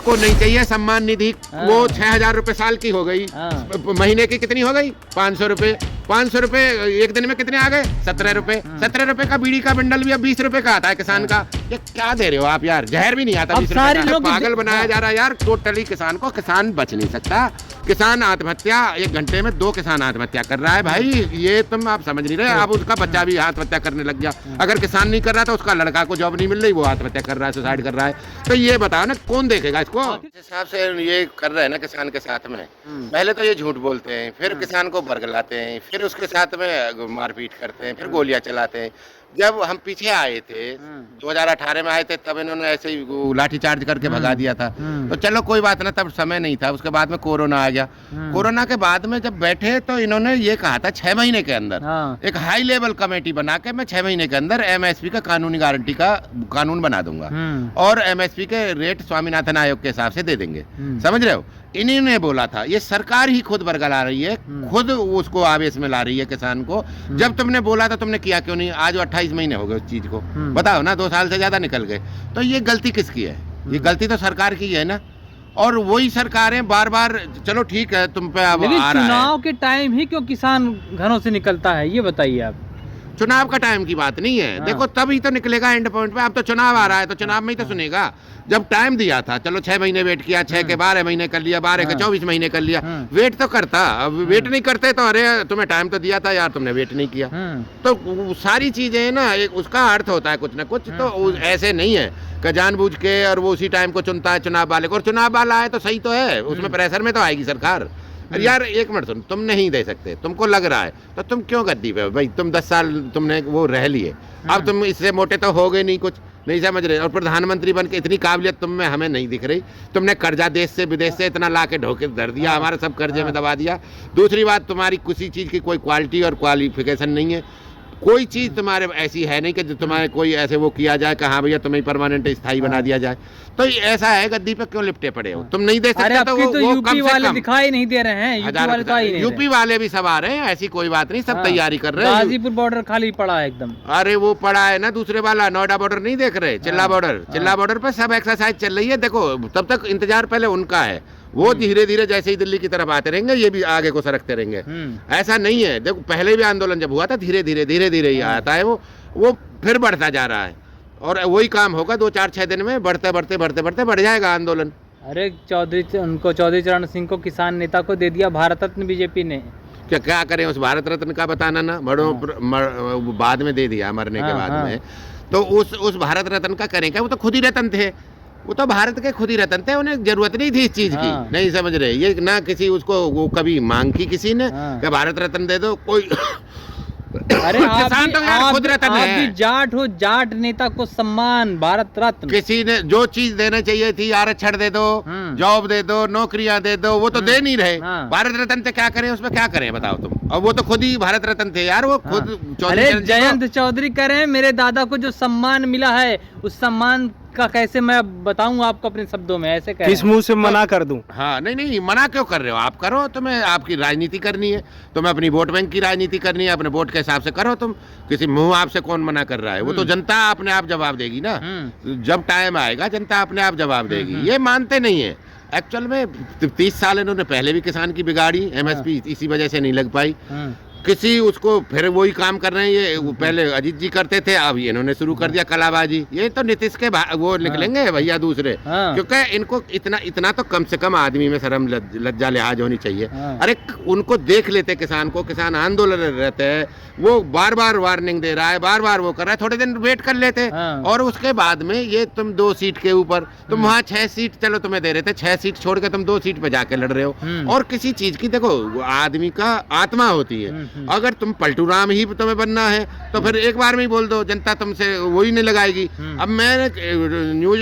आपको नहीं चाहिए सम्मान निधि, वो 6,000 रुपए साल की हो गई, महीने की कितनी हो गई 500 रुपए। 500 रुपए एक दिन में कितने आ गए 17 रुपए। 17 रुपए का बीड़ी का बंडल भी अब 20 रुपए का आता है किसान का। ये क्या दे रहे हो आप यार, जहर भी नहीं आता 20 रुपए का। पागल बनाया जा रहा है यार टोटली किसान को। किसान बच नहीं सकता। किसान आत्महत्या, 1 घंटे में 2 किसान आत्महत्या कर रहा है भाई, ये तुम आप समझ नहीं रहे। अब उसका बच्चा भी आत्महत्या करने लग गया। अगर किसान नहीं कर रहा तो उसका लड़का को जॉब नहीं मिल रही, वो आत्महत्या कर रहा है, सुसाइड कर रहा है। तो ये बताओ ना कौन देखेगा इसको। जिस हिसाब से ये कर रहे हैं ना किसान के साथ में, पहले तो ये झूठ बोलते हैं, फिर किसान को बरगलाते हैं, फिर उसके साथ में मारपीट करते हैं, फिर गोलियां चलाते हैं। जब हम पीछे आए थे 2018 में आए थे, तब इन्होंने ऐसे ही लाठी चार्ज करके भगा दिया था। तो चलो कोई बात ना, तब समय नहीं था। उसके बाद में कोरोना आ गया। कोरोना के बाद में जब बैठे तो इन्होंने ये कहा था 6 महीने के अंदर एक हाई लेवल कमेटी बना के मैं 6 महीने के अंदर एमएसपी का कानूनी गारंटी का कानून बना दूंगा और एमएसपी के रेट स्वामीनाथन आयोग के हिसाब से दे देंगे। समझ रहे हो, इन्हीं ने बोला था। ये सरकार ही खुद बरगला रही है, खुद उसको आवेश में ला रही है किसान को। जब तुमने बोला था तुमने किया क्यों नहीं? आज 28 महीने हो गए उस चीज को, बताओ ना, 2 साल से ज्यादा निकल गए। तो ये गलती किसकी है? ये गलती तो सरकार की है ना। और वही सरकारें बार बार, चलो ठीक है तुम पे अब आ रहा है। चुनाव के टाइम ही क्यों किसान घरों से निकलता है, ये बताइए आप। चुनाव का टाइम की बात नहीं है। देखो तभी तो निकलेगा एंड पॉइंट पे। अब तो चुनाव आ रहा है तो चुनाव में ही तो सुनेगा। जब टाइम दिया था, चलो 6 महीने वेट किया, 6 के 12 महीने कर लिया, 12 के 24 महीने कर लिया, वेट तो करता। अब वेट नहीं करते तो अरे तुम्हें टाइम तो दिया था यार, तुमने वेट नहीं किया। तो सारी चीजें ना एक उसका अर्थ होता है कुछ ना कुछ। तो ऐसे नहीं है कि जानबूझ के और वो उसी टाइम को चुनता है चुनाव वाले को। और चुनाव वाला है तो सही तो है, उसमें प्रेशर में तो आएगी सरकार। यार एक मिनट सुन, तुम नहीं दे सकते, तुमको लग रहा है तो तुम क्यों गद्दी पे हो भाई? तुम 10 साल तुमने वो रह लिए, अब तुम इससे मोटे तो हो गए नहीं, कुछ नहीं समझ रहे। और प्रधानमंत्री बन के इतनी काबिलियत तुम में हमें नहीं दिख रही। तुमने कर्जा देश से विदेश से इतना ला के ढोके धर दिया, हमारा सब कर्जे में दबा दिया। दूसरी बात, तुम्हारी किसी चीज़ की कोई क्वालिटी और क्वालिफिकेशन नहीं है। कोई चीज़ तुम्हारे ऐसी है नहीं कि तुम्हारे कोई ऐसे वो किया जाए कि हाँ भैया तुम्हें परमानेंट स्थायी बना दिया जाए। तो ऐसा है, गद्दी पे क्यों लिपटे पड़े हो? तुम नहीं दे सकते तो वो यूपी वाले दिखाई नहीं दे रहे हैं। यूपी वाले तो आई नहीं, यूपी वाले भी सब आ रहे हैं, ऐसी कोई बात नहीं, सब तैयारी कर रहे हैं। गाजीपुर बॉर्डर खाली पड़ा है एकदम। अरे वो पड़ा है ना दूसरे वाला, नोएडा बॉर्डर नहीं देख रहे? चिल्ला बॉर्डर, चिल्ला बॉर्डर पे सब एक्सरसाइज चल रही है। देखो तब तक इंतजार पहले उनका है। वो धीरे धीरे जैसे ही दिल्ली की तरफ आते रहेंगे, ये भी आगे को सरकते रहेंगे। ऐसा नहीं है। देखो पहले भी आंदोलन जब हुआ था, धीरे धीरे ही आता है वो फिर बढ़ता जा रहा है। और वही काम होगा 2, 4, 6 दिन में, बढ़ते बढ़ जाएगा आंदोलन। अरे चौधरी चरण सिंह को, किसान नेता को दे दिया भारत रत्न बीजेपी ने। क्या करें उस भारत रत्न का बताना ना, बाद में दे दिया मरने के बाद में। तो उस भारत रत्न का करें क्या? वो तो खुद ही रत्न थे, वो तो भारत के खुद ही रतन थे। उन्हें जरूरत नहीं थी इस चीज की। नहीं समझ रहे ये ना, किसी उसको वो कभी मांग की किसी ने कि भारत रत्न दे दो कोई। अरे किसान तो यार खुद रतन है। जाट हो, जाट नेता को सम्मान भारत रत्न। किसी ने जो चीज देना चाहिए थी, आरक्षण दे दो, जॉब दे दो, नौकरियां दे दो, वो तो दे नहीं रहे। भारत रत्न से क्या करें, उसमें क्या करें बताओ तुम? और वो तो खुद ही भारत रत्न थे यार, वो खुद। अरे जयंत चौधरी कह रहे हैं मेरे दादा को जो सम्मान मिला है, उस सम्मान का कैसे मैं बताऊं आपको अपने शब्दों में, ऐसे कह किस मुंह से मना कर दूं? हाँ नहीं, मना क्यों कर रहे हो? आप करो, तुम्हें आपकी राजनीति करनी है, तुम्हें अपनी वोट बैंक की राजनीति करनी है, अपने वोट के हिसाब से करो तुम। किसी मुंह आपसे कौन मना कर रहा है? वो तो जनता अपने आप जवाब देगी ना। जब टाइम आएगा जनता अपने आप जवाब देगी। ये मानते नहीं है एक्चुअल में। 30 साल इन्होंने पहले भी किसान की बिगाड़ी, एमएसपी इसी वजह से नहीं लग पाई। किसी उसको फिर वही काम कर रहे हैं। ये वो पहले अजीत जी करते थे, अब इन्होंने शुरू कर दिया कलाबाजी। ये तो नीतीश के वो निकलेंगे भैया दूसरे, क्योंकि इनको इतना तो कम से कम आदमी में शर्म लज्जा लिहाज होनी चाहिए। अरे उनको देख लेते किसान को, किसान आंदोलन रहते हैं, वो बार बार वार्निंग दे रहा है, बार बार वो कर रहा है, थोड़े दिन वेट कर लेते। और उसके बाद में ये तुम 2 सीट के ऊपर, तुम वहाँ 6 सीट चलो तुम्हें दे रहे थे, 6 सीट छोड़ के तुम 2 सीट पे जाके लड़ रहे हो। और किसी चीज की देखो आदमी का आत्मा होती है। अगर तुम पलटू राम ही तुम्हें बनना है तो फिर एक बार में ही बोल दो, जनता तुमसे वही नहीं लगाएगी। अब मैं न्यूज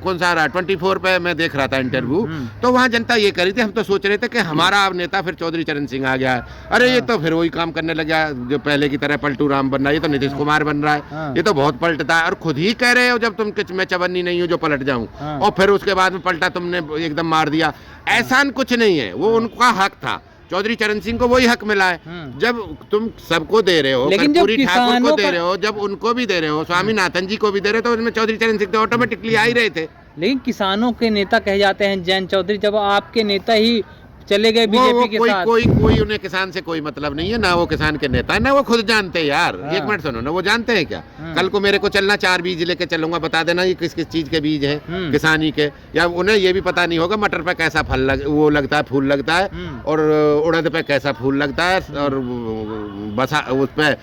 कौन सा रहा 24 पे मैं देख रहा था इंटरव्यू, तो वहाँ जनता ये कह रही थी, हम तो सोच रहे थे कि हमारा अब नेता फिर चौधरी चरण सिंह आ गया है। अरे ये तो फिर वही काम करने लग गया जो पहले की तरह पलटू राम बन रहा है। ये तो नीतीश कुमार बन रहा है, ये तो बहुत पलटता है। और खुद ही कह रहे हो जब तुम मैं चवन्नी नहीं हूँ जो पलट जाऊं, और फिर उसके बाद में पलटा तुमने एकदम मार दिया। ऐसा कुछ नहीं है, वो उनका हक था। चौधरी चरण सिंह को वही हक मिला है। जब तुम सबको दे रहे हो, कर्पूरी ठाकुर को दे रहे हो, जब उनको भी दे रहे हो, स्वामीनाथन जी को भी दे रहे हो, तो उसमें चौधरी चरण सिंह तो ऑटोमेटिकली आ ही रहे थे। लेकिन किसानों के नेता कहे जाते हैं जयंत चौधरी, जब आपके नेता ही चले गए बीजेपी के साथ। कोई उन्हें किसान से कोई मतलब नहीं है, ना वो किसान के नेता है, ना वो खुद जानते हैं यार। एक मिनट सुनो ना, वो जानते हैं क्या? कल को मेरे को चलना 4 बीज लेके चलूंगा, बता देना ये किस किस चीज के बीज हैं किसानी के, या उन्हें ये भी पता नहीं होगा मटर पे कैसा वो लगता है, फूल लगता है, और उड़द पे कैसा फूल लगता है, और बसा उस पे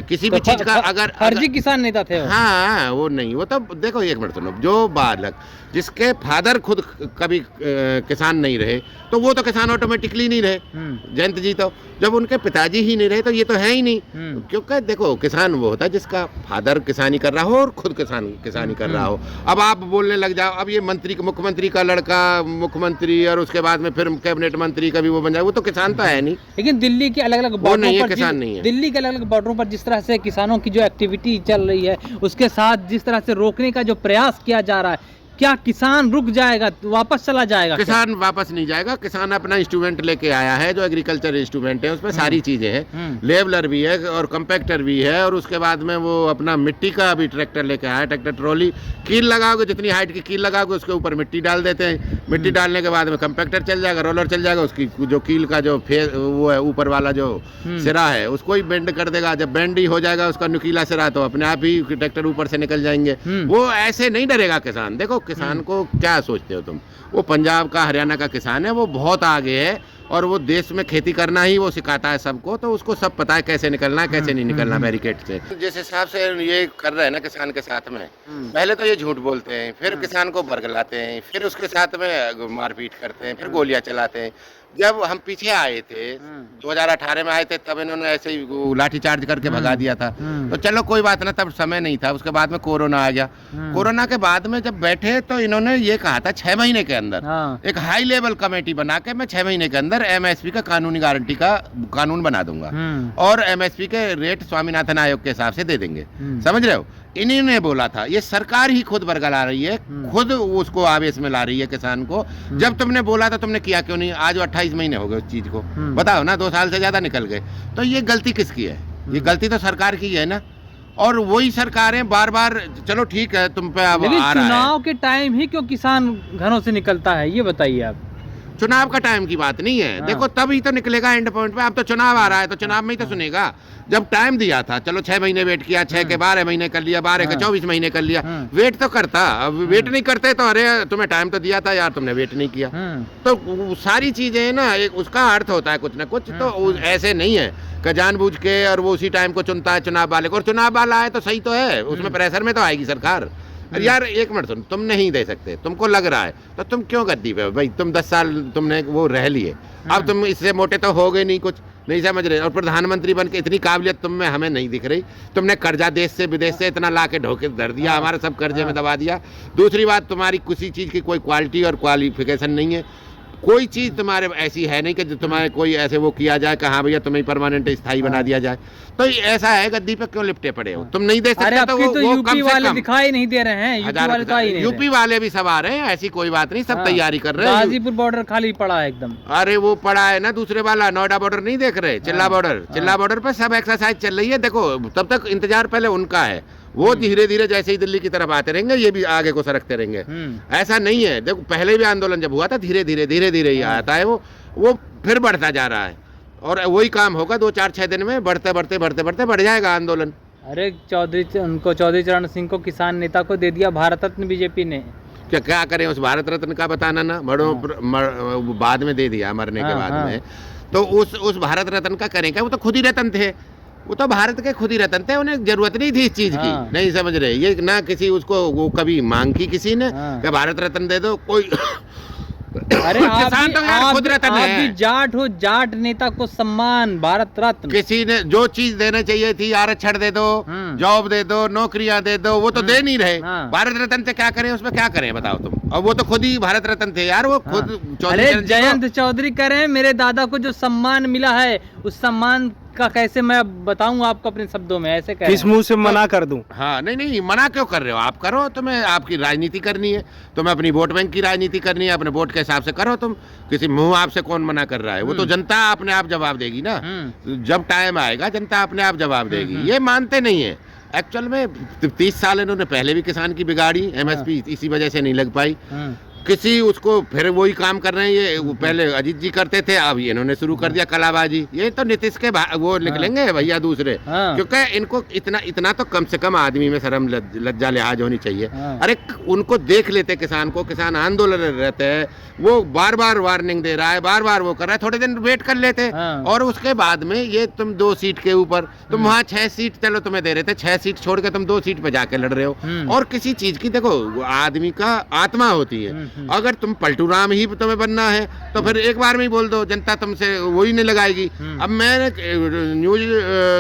किसी भी चीज का अगर फर्जी किसान नेता थे। हाँ, वो नहीं, वो तो देखो एक मिनट सुनो, जो बालक जिसके फादर खुद कभी किसान नहीं रहे तो वो तो किसान ऑटोमेटिकली नहीं रहे। जयंत जी तो जब उनके पिताजी ही नहीं रहे तो ये तो है ही नहीं, क्योंकि देखो किसान वो होता है जिसका फादर किसानी कर रहा हो और खुद किसानी कर रहा हो। अब आप बोलने लग जाओ, अब ये मुख्यमंत्री का लड़का मुख्यमंत्री और उसके बाद में फिर कैबिनेट मंत्री का भी वो बन जाए, वो तो किसान तो है नहीं। लेकिन दिल्ली के अलग अलग बॉर्डरों पर किसान नहीं है। दिल्ली के अलग अलग बॉर्डरों पर जिस तरह से किसानों की जो एक्टिविटी चल रही है, उसके साथ जिस तरह से रोकने का जो प्रयास किया जा रहा है, क्या किसान रुक जाएगा, वापस चला जाएगा? किसान वापस नहीं जाएगा। किसान अपना इंस्ट्रूमेंट लेके आया है, जो एग्रीकल्चर इंस्ट्रूमेंट है उसमें सारी चीजें हैं, लेवलर भी है और कंपैक्टर भी है, और उसके बाद में वो अपना मिट्टी का भी ट्रैक्टर लेके आया, ट्रैक्टर ट्रॉली। कील लगाओगे, जितनी हाइट की कील लगाओगे उसके ऊपर मिट्टी डाल देते हैं, मिट्टी डालने के बाद में कंपैक्टर चल जाएगा, रोलर चल जाएगा, उसकी जो कील का जो वो है ऊपर वाला जो सिरा है उसको ही बेंड कर देगा। जब बेंड ही हो जाएगा उसका नुकीला सिरा, तो अपने आप ही ट्रैक्टर ऊपर से निकल जाएंगे। वो ऐसे नहीं डरेगा किसान। देखो किसान को क्या सोचते हो तुम, वो पंजाब का हरियाणा का किसान है, वो बहुत आगे है और वो देश में खेती करना ही वो सिखाता है सबको, तो उसको सब पता है कैसे निकलना है कैसे नहीं निकलना बैरिकेड से। जिस हिसाब से ये कर रहे हैं ना किसान के साथ में, पहले तो ये झूठ बोलते हैं, फिर किसान को बरगलाते हैं, फिर उसके साथ में मारपीट करते हैं, फिर गोलियां चलाते हैं। जब हम पीछे आए थे 2018 में आए थे, तब इन्होंने ऐसे ही लाठी चार्ज करके भगा दिया था, तो चलो कोई बात ना, तब समय नहीं था। उसके बाद में कोरोना आ गया। कोरोना के बाद में जब बैठे तो इन्होंने ये कहा था 6 महीने के अंदर एक हाई लेवल कमेटी बना के मैं 6 महीने के अंदर एमएसपी का कानूनी गारंटी का कानून बना दूंगा और एमएसपी के रेट स्वामीनाथन आयोग के हिसाब से दे देंगे। समझ रहे हो? इन्हीं ने बोला था। ये सरकार ही खुद बरगला रही है, खुद उसको आवेश में ला रही है किसान को। जब तुमने बोला था तुमने किया क्यों नहीं? आज 28 महीने हो गए उस चीज को, बताओ ना, 2 साल से ज्यादा निकल गए। तो ये गलती किसकी है? ये गलती तो सरकार की है ना। और वही सरकारें बार बार, चलो ठीक है तुम पे अब आ रहा है, चुनाव के टाइम ही क्यों किसान घरों से निकलता है, ये बताइए आप। चुनाव का टाइम की बात नहीं है। देखो तभी तो निकलेगा एंड पॉइंट पे। अब तो चुनाव आ रहा है तो चुनाव में ही तो सुनेगा। जब टाइम दिया था, चलो 6 महीने वेट किया, 6 के 12 महीने कर लिया, 12 के 24 महीने कर लिया, वेट तो करता। अब वेट नहीं करते तो अरे तुम्हें टाइम तो दिया था यार, तुमने वेट नहीं किया। तो सारी चीजें ना, एक उसका अर्थ होता है कुछ ना कुछ। तो ऐसे नहीं है कि जानबूझ के और वो उसी टाइम को चुनता है चुनाव वाले को। और चुनाव वाला है तो सही तो है, उसमें प्रेशर में तो आएगी सरकार। अरे यार एक मिनट सुन, तुम नहीं दे सकते, तुमको लग रहा है तो तुम क्यों गद्दी पे? भाई तुम 10 साल तुमने वो रह लिए, अब तुम इससे मोटे तो हो गए नहीं, कुछ नहीं समझ रहे। और प्रधानमंत्री बन के इतनी काबिलियत तुम में हमें नहीं दिख रही। तुमने कर्जा देश से विदेश से इतना ला के ढोके धर दिया, हमारे सब कर्जे में दबा दिया। दूसरी बात, तुम्हारी किसी चीज की कोई क्वालिटी और क्वालिफिकेशन नहीं है। कोई चीज तुम्हारे ऐसी है नहीं कि जो तुम्हारे कोई ऐसे वो किया जाए कि हाँ भैया तुम्हें परमानेंट स्थायी बना दिया जाए। तो ऐसा है, गद्दी पे क्यों लिपटे पड़े हो? तुम नहीं दे सकते तो वो यूपी वाले दिखाई नहीं दे रहे हैं। यूपी वाले भी सब आ रहे हैं, ऐसी कोई बात नहीं, सब तैयारी कर रहे हैं। गाजीपुर बॉर्डर खाली पड़ा है एकदम। अरे वो पड़ा है ना दूसरे वाला, नोएडा बॉर्डर नहीं देख रहे? चिल्ला बॉर्डर, चिल्ला बॉर्डर पे सब एक्सरसाइज चल रही है। देखो तब तक इंतजार पहले उनका है, वो धीरे धीरे जैसे ही दिल्ली की तरफ आते रहेंगे, ये भी आगे को सरकते रहेंगे। ऐसा नहीं है। देखो पहले भी आंदोलन जब हुआ था, धीरे धीरे ही आता है वो फिर बढ़ता जा रहा है। और वही काम होगा 2-4-6 दिन में, बढ़ते बढ़ जाएगा आंदोलन। अरे चौधरी चरण सिंह को, किसान नेता को दे दिया भारत रत्न बीजेपी ने। क्या करें उस भारत रत्न का बताना ना, बाद में दे दिया मरने के बाद में। तो उस भारत रत्न का करें क्या? वो तो खुद ही रत्न थे, वो तो भारत के खुद ही रतन थे, उन्हें जरूरत नहीं थी इस चीज की। नहीं समझ रहे? ये ना किसी उसको वो कभी मांग की किसी ने कि भारत रत्न दे दो कोई। अरे किसान तो यार खुद रतन है। आप भी जाट हो, जाट नेता को सम्मान भारत रत्न। किसी ने जो चीज देना चाहिए थी, आरक्षण दे दो, जॉब दे दो, नौकरियां दे दो, वो तो दे नहीं रहे। भारत रत्न से क्या करें, उसमें क्या करें बताओ तुम? और वो तो खुद ही भारत रत्न थे यार, वो खुद। अरे जयंत चौधरी कह रहे हैं मेरे दादा को जो सम्मान मिला है, उस सम्मान का कैसे मैं बताऊं आपको अपने शब्दों में, ऐसे कह किस मुंह से मना कर दूं? हाँ, नहीं नहीं, मना क्यों कर रहे हो? आप करो, तुम्हें आपकी राजनीति करनी है, तुम्हें अपनी वोट बैंक की राजनीति करनी है, अपने वोट के हिसाब से करो तुम। किसी मुंह आपसे कौन मना कर रहा है? वो तो जनता अपने आप जवाब देगी ना। जब टाइम आएगा जनता अपने आप जवाब देगी। ये मानते नहीं है। एक्चुअल में 30 साल इन्होंने पहले भी किसान की बिगाड़ी, एमएसपी इसी वजह से नहीं लग पाई। किसी उसको फिर वही काम कर रहे हैं ये, वो पहले अजीत जी करते थे, अब इन्होंने शुरू कर दिया कलाबाजी। ये तो नीतीश के वो निकलेंगे भैया दूसरे, क्योंकि इनको इतना तो कम से कम आदमी में शर्म लज्जा लिहाज होनी चाहिए। अरे उनको देख लेते किसान को, किसान आंदोलन रहते हैं, वो बार बार वार्निंग दे रहा है, बार बार वो कर रहा है, थोड़े दिन वेट कर लेते। और उसके बाद में ये तुम 2 सीट के ऊपर, तुम वहाँ 6 सीट चलो तुम्हें दे रहे थे, 6 सीट छोड़ के तुम 2 सीट पे जाके लड़ रहे हो। और किसी चीज की देखो आदमी का आत्मा होती है, अगर तुम पलटू राम ही तुम्हें बनना है तो फिर एक बार में ही बोल दो, जनता तुमसे वही नहीं लगाएगी। अब मैंने न्यूज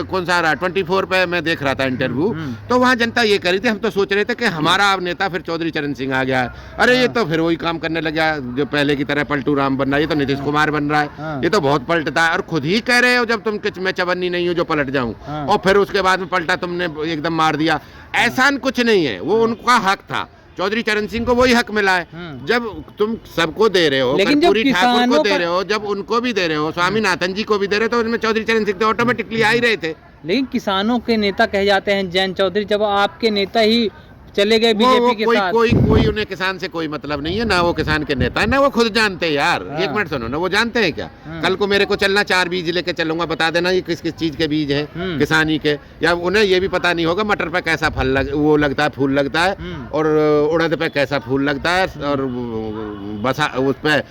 कौन सा रहा 24 पे मैं देख रहा था इंटरव्यू, तो वहाँ जनता ये करी थी, हम तो सोच रहे थे कि हमारा अब नेता फिर चौधरी चरण सिंह आ गया है। अरे ये तो फिर वही काम करने लगा जो पहले की तरह पलटू राम बन रहा है, ये तो नीतीश कुमार बन रहा है, ये तो बहुत पलटता है। और खुद ही कह रहे हो जब तुम कि मैं चवन्नी नहीं हूँ जो पलट जाऊं, और फिर उसके बाद में पलटा तुमने एकदम मार दिया। ऐसा कुछ नहीं है, वो उनका हक था। चौधरी चरण सिंह को वही हक मिला है। जब तुम सबको दे रहे हो, कर्पूरी ठाकुर को दे रहे हो, जब उनको भी दे रहे हो, स्वामीनाथन जी को भी दे रहे हो, तो उसमें चौधरी चरण सिंह तो ऑटोमेटिकली आ ही रहे थे। लेकिन किसानों के नेता कहे जाते हैं जयंत चौधरी, जब आपके नेता ही चले गए बीजेपी के साथ। कोई उन्हें किसान से कोई मतलब नहीं है, ना वो किसान के नेता है, ना वो खुद जानते हैं यार। एक मिनट सुनो ना, वो जानते हैं क्या? कल को मेरे को चलना 4 बीज लेके चलूंगा, बता देना ये किस किस चीज के बीज हैं किसानी के, या उन्हें ये भी पता नहीं होगा मटर पे कैसा वो लगता है, फूल लगता है, और उड़द पे कैसा फूल लगता है, और बसा उस पे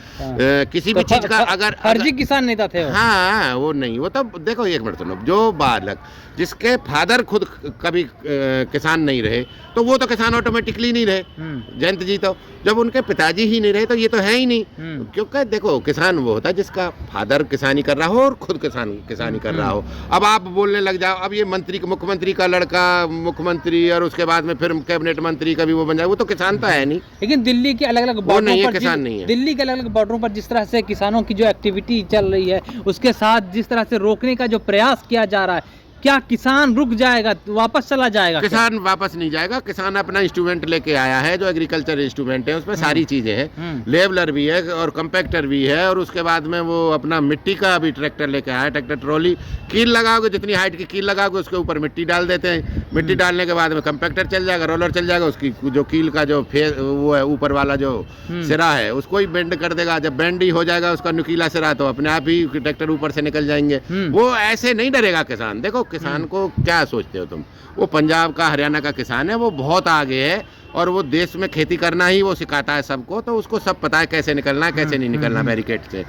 किसी भी चीज का अगर फर्जी किसान नेता थे वो। हाँ, वो नहीं, वो तो देखो एक मिनट सुनो, जो बालक जिसके फादर खुद कभी किसान नहीं रहे, तो वो तो किसान ऑटोमेटिकली नहीं रहे। जयंत जी तो जब उनके पिताजी ही नहीं रहे तो ये तो है ही नहीं। क्योंकि देखो किसान वो होता है जिसका फादर किसानी कर रहा हो और खुद किसानी कर रहा हो। अब आप बोलने लग जाओ, अब ये मुख्यमंत्री का लड़का मुख्यमंत्री, और उसके बाद में फिर कैबिनेट मंत्री का भी वो बन जाए, वो तो किसान तो है नहीं। लेकिन दिल्ली के अलग अलग बॉर्डरों पर किसान नहीं है। दिल्ली के अलग अलग बॉर्डरों पर जिस तरह से किसानों की जो एक्टिविटी चल रही है, उसके साथ जिस तरह से रोकने का जो प्रयास किया जा रहा है, क्या किसान रुक जाएगा, वापस चला जाएगा? किसान वापस नहीं जाएगा। किसान अपना इंस्ट्रूमेंट लेके आया है, जो एग्रीकल्चर इंस्ट्रूमेंट है उसमें सारी चीजें हैं, लेवलर भी है और कंपैक्टर भी है, और उसके बाद में वो अपना मिट्टी का भी ट्रैक्टर लेके आया है, ट्रैक्टर ट्रॉली। कील लगाओगे, जितनी हाइट की कील लगाओगे उसके ऊपर मिट्टी डाल देते हैं, मिट्टी डालने के बाद में कंपैक्टर चल जाएगा, रोलर चल जाएगा, उसकी जो कील का जो वो है ऊपर वाला जो सिरा है उसको ही बेंड कर देगा। जब बेंड ही हो जाएगा उसका नुकीला सिरा, तो अपने आप ही ट्रैक्टर ऊपर से निकल जाएंगे। वो ऐसे नहीं डरेगा किसान। देखो किसान को क्या सोचते हो तुम, वो पंजाब का हरियाणा का किसान है, वो बहुत आगे है, और वो देश में खेती करना ही वो सिखाता है सबको, तो उसको सब पता है कैसे निकलना है कैसे नहीं निकलना बैरिकेड से।